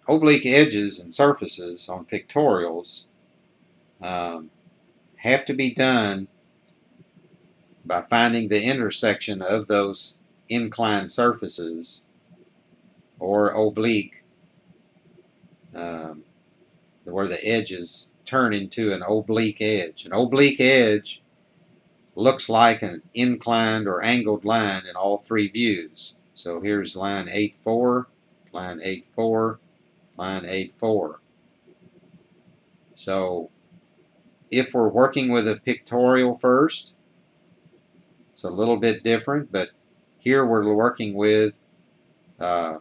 Oblique edges and surfaces on pictorials have to be done by finding the intersection of those inclined surfaces or oblique, where the edges turn into an oblique edge. An oblique edge looks like an inclined or angled line in all three views. So here's line 8-4, line 8-4, line 8-4. So if we're working with a pictorial first, it's a little bit different, but here we're working with an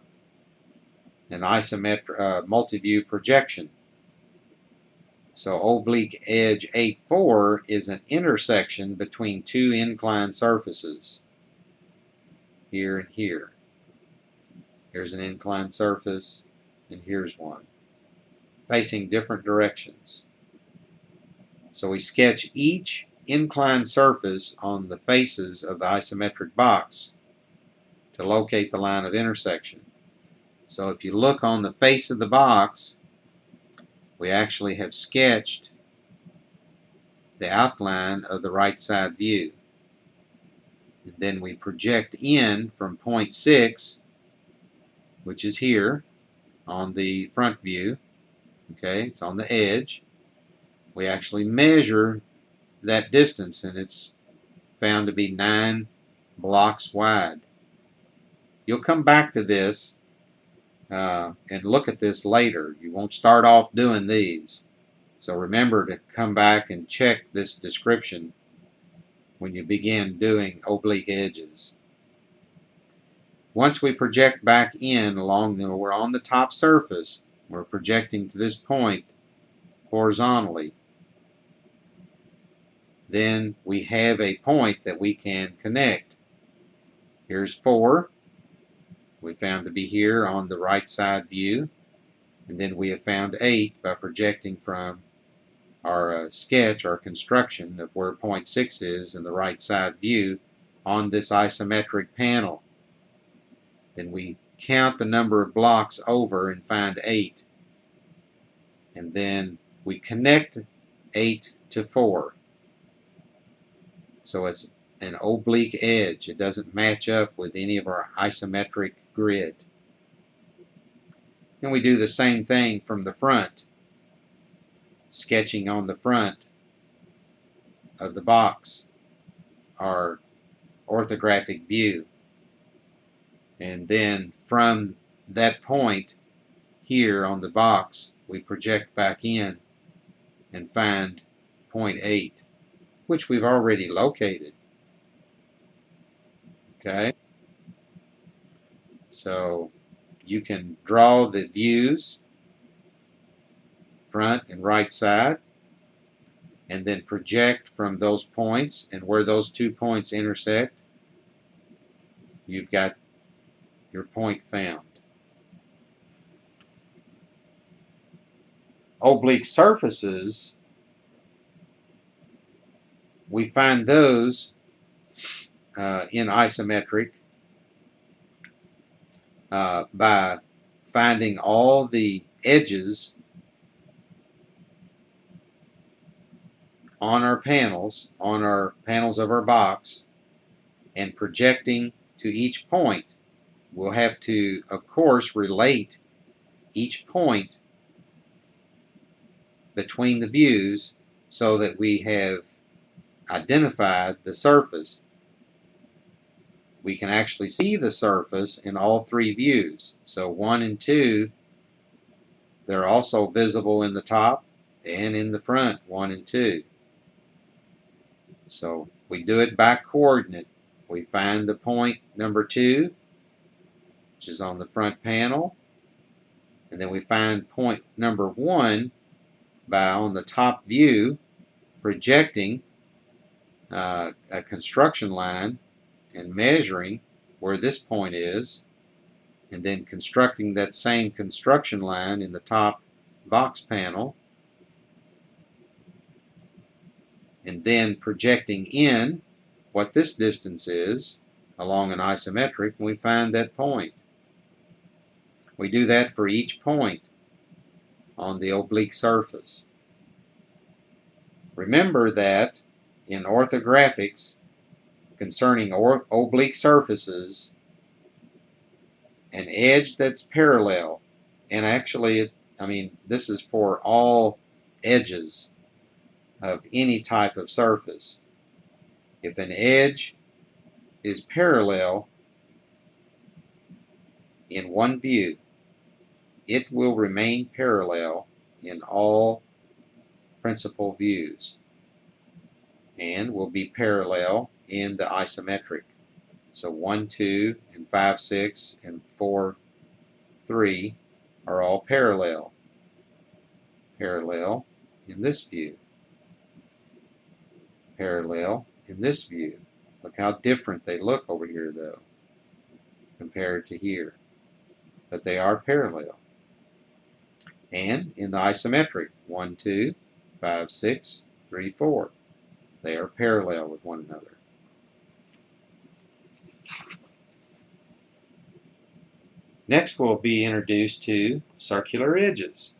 isometric multi-view projection. So oblique edge 8-4 is an intersection between two inclined surfaces, here and here. Here's an inclined surface, and here's one, facing different directions. So we sketch each inclined surface on the faces of the isometric box to locate the line of intersection. So if you look on the face of the box, we actually have sketched the outline of the right side view. And then we project in from point 6, which is here on the front view. Okay, it's on the edge. We actually measure that distance, and it's found to be 9 blocks wide. You'll come back to this and look at this later. You won't start off doing these. So remember to come back and check this description when you begin doing oblique edges. Once we project back in we're on the top surface, we're projecting to this point horizontally. Then we have a point that we can connect. Here's 4. We found to be here on the right side view. And then we have found 8 by projecting from our sketch, our construction of where point 6 is in the right side view on this isometric panel. Then we count the number of blocks over and find 8. And then we connect 8 to 4. So it's an oblique edge. It doesn't match up with any of our isometric grid. And we do the same thing from the front, sketching on the front of the box, our orthographic view. And then from that point here on the box, we project back in and find point 8, which we've already located. Okay? So you can draw the views, front and right side, and then project from those points, and where those 2 points intersect, you've got your point found. Oblique surfaces, we find those in isometric by finding all the edges on our panels of our box, and projecting to each point. We'll have to, of course, relate each point between the views so that we have identified the surface. We can actually see the surface in all 3 views. So 1 and 2, they're also visible in the top and in the front, 1 and 2. So we do it by coordinate. We find the point number 2, which is on the front panel, and then we find point number 1 by, on the top view, projecting a construction line and measuring where this point is, and then constructing that same construction line in the top box panel, and then projecting in what this distance is along an isometric, and we find that point. We do that for each point. on the oblique surface. Remember that in orthographics, concerning oblique surfaces, an edge that's parallel, and actually, this is for all edges of any type of surface. If an edge is parallel in one view, it will remain parallel in all principal views and will be parallel in the isometric. So 1, 2, and 5, 6, and 4, 3 are all parallel. Parallel in this view. Parallel in this view. Look how different they look over here, though, compared to here. But they are parallel. And in the isometric, 1, 2, 5, 6, 3, 4. They are parallel with one another. Next, we'll be introduced to circular edges.